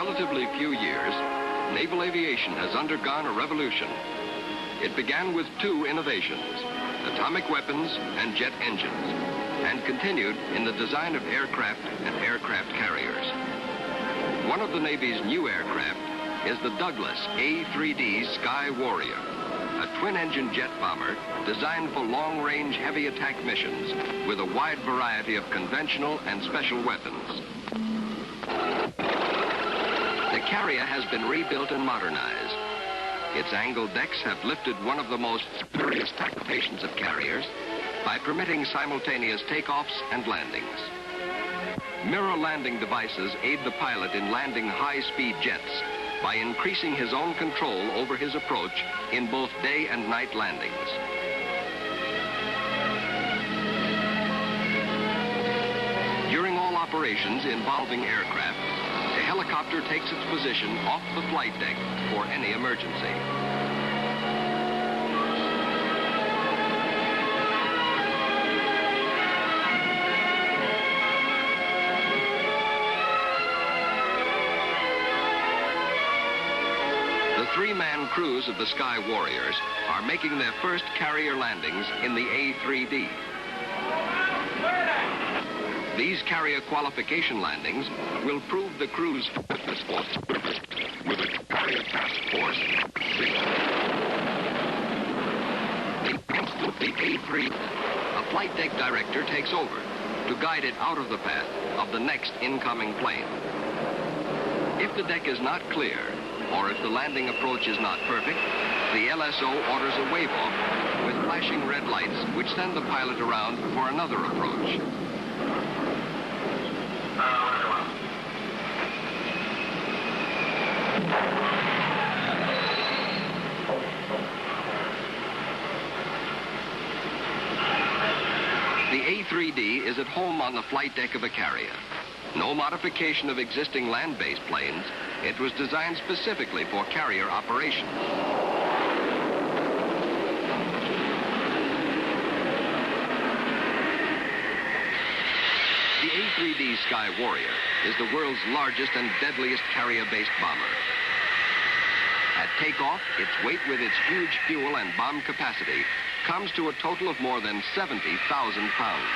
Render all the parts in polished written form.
relatively few years, naval aviation has undergone a revolution. It began with two innovations, atomic weapons and jet engines, and continued in the design of aircraft and aircraft carriers. One of the Navy's new aircraft is the Douglas A-3D Sky Warrior, a twin-engine jet bomber designed for long-range heavy attack missions with a wide variety of conventional and special weapons. The carrier has been rebuilt and modernized. Its angled decks have lifted one of the most spurious occupations of carriers by permitting simultaneous takeoffs and landings. Mirror landing devices aid the pilot in landing high-speed jets by increasing his own control over his approach in both day and night landings. During all operations involving aircraft, the helicopter takes its position off the flight deck for any emergency. The three-man crews of the Sky Warriors are making their first carrier landings in the A-3D. These carrier qualification landings will prove the crew's fitness for service with a carrier task force. The A-3, a flight deck director takes over to guide it out of the path of the next incoming plane. If the deck is not clear, or if the landing approach is not perfect, the LSO orders a wave-off with flashing red lights which send the pilot around for another approach. The A-3D is at home on the flight deck of a carrier. No modification of existing land-based planes. It was designed specifically for carrier operations. The A-3D Sky Warrior is the world's largest and deadliest carrier-based bomber. At takeoff, its weight with its huge fuel and bomb capacity comes to a total of more than 70,000 pounds.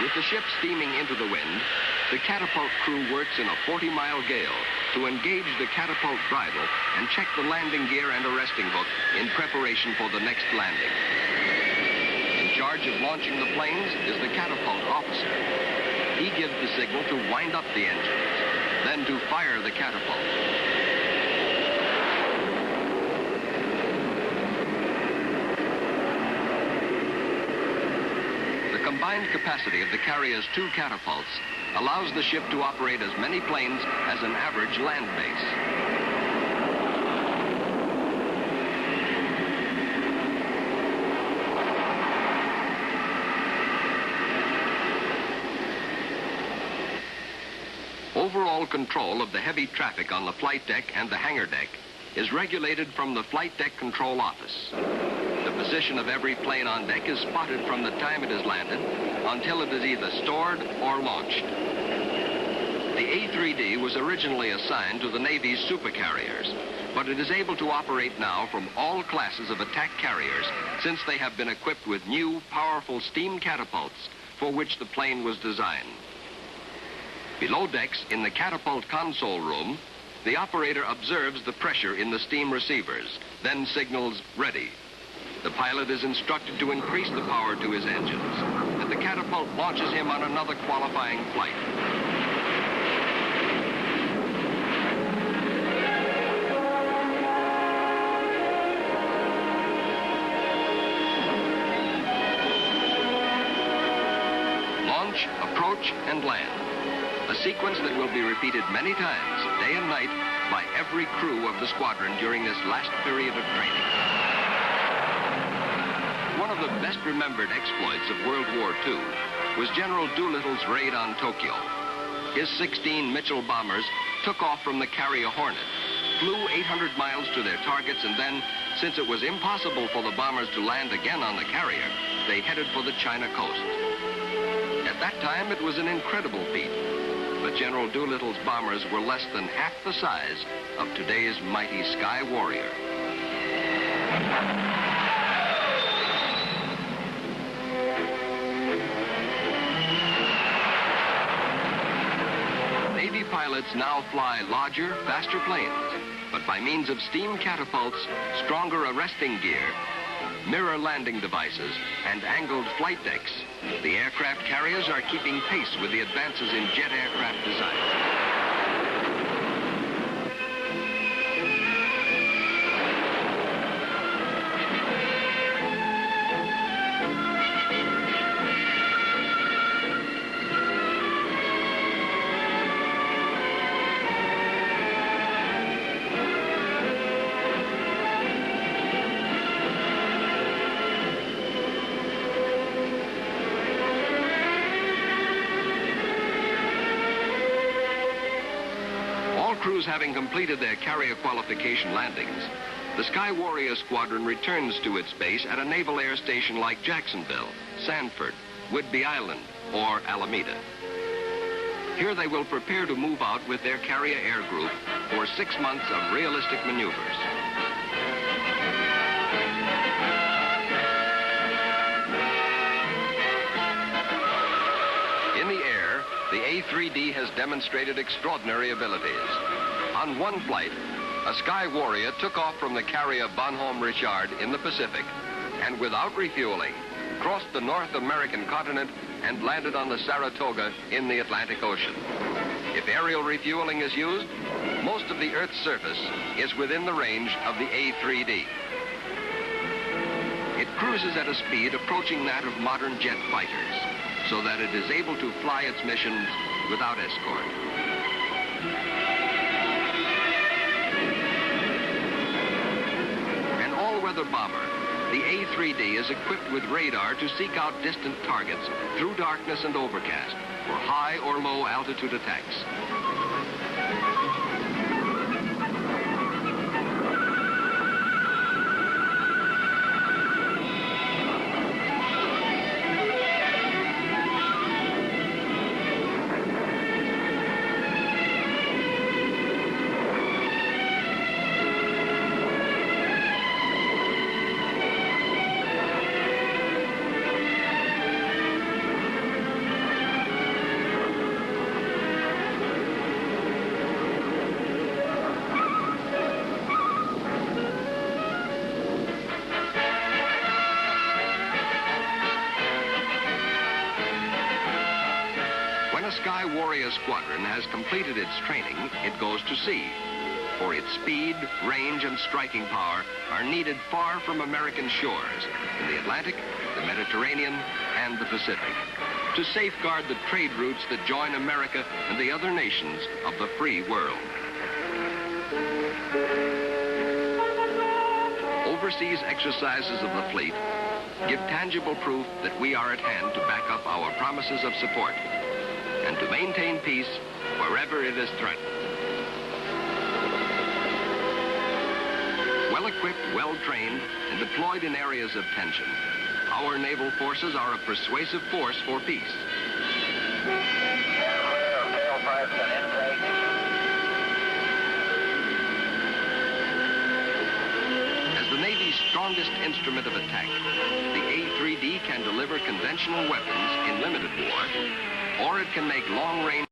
With the ship steaming into the wind, the catapult crew works in a 40-mile gale to engage the catapult bridle and check the landing gear and arresting hook in preparation for the next landing. In charge of launching the planes is the catapult officer. He gives the signal to wind up the engines, then to fire the catapult. The combined capacity of the carrier's two catapults allows the ship to operate as many planes as an average land base. Overall control of the heavy traffic on the flight deck and the hangar deck is regulated from the Flight Deck Control Office. The position of every plane on deck is spotted from the time it is landed until it is either stored or launched. The A-3D was originally assigned to the Navy's supercarriers, but it is able to operate now from all classes of attack carriers since they have been equipped with new, powerful steam catapults for which the plane was designed. Below decks, in the catapult console room, the operator observes the pressure in the steam receivers, then signals ready. The pilot is instructed to increase the power to his engines, and the catapult launches him on another qualifying flight. Launch, approach, and land. A sequence that will be repeated many times, day and night, by every crew of the squadron during this last period of training. One of the best remembered exploits of World War II was General Doolittle's raid on Tokyo. His 16 Mitchell bombers took off from the carrier Hornet flew 800 miles to their targets, and then, since it was impossible for the bombers to land again on the carrier, they headed for the China coast. At that time, it was an incredible feat, but General Doolittle's bombers were less than half the size of today's mighty Sky Warrior. Navy pilots now fly larger, faster planes, but by means of steam catapults, stronger arresting gear, mirror landing devices, and angled flight decks, the aircraft carriers are keeping pace with the advances in jet aircraft design. Crews having completed their carrier qualification landings, the Sky Warrior Squadron returns to its base at a naval air station like Jacksonville, Sanford, Whidbey Island, or Alameda. Here they will prepare to move out with their carrier air group for 6 months of realistic maneuvers. In the air, the A-3D has demonstrated extraordinary abilities. On one flight, a Sky Warrior took off from the carrier Bonhomme Richard in the Pacific and without refueling, crossed the North American continent and landed on the Saratoga in the Atlantic Ocean. If aerial refueling is used, most of the Earth's surface is within the range of the A-3D. It cruises at a speed approaching that of modern jet fighters, so that it is able to fly its missions without escort. An all-weather bomber, the A-3D is equipped with radar to seek out distant targets through darkness and overcast for high or low altitude attacks. Sky Warrior Squadron has completed its training, it goes to sea. For its speed, range, and striking power are needed far from American shores in the Atlantic, the Mediterranean, and the Pacific, to safeguard the trade routes that join America and the other nations of the free world. Overseas exercises of the fleet give tangible proof that we are at hand to back up our promises of support and to maintain peace wherever it is threatened. Well-equipped, well-trained, and deployed in areas of tension, our naval forces are a persuasive force for peace. As the Navy's strongest instrument of attack, the A-3D can deliver conventional weapons in limited war, or it can make long-range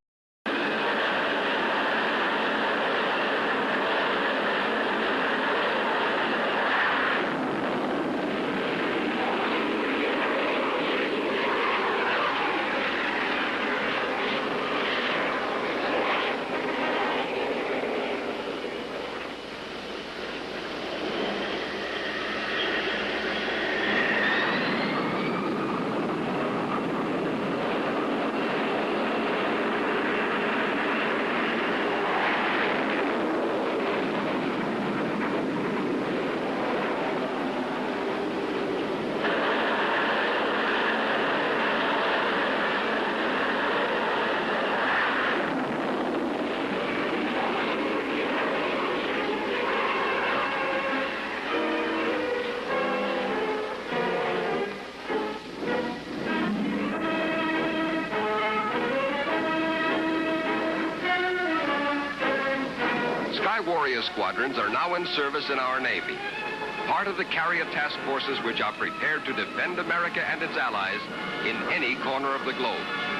Sky Warrior squadrons are now in service in our Navy, part of the carrier task forces which are prepared to defend America and its allies in any corner of the globe.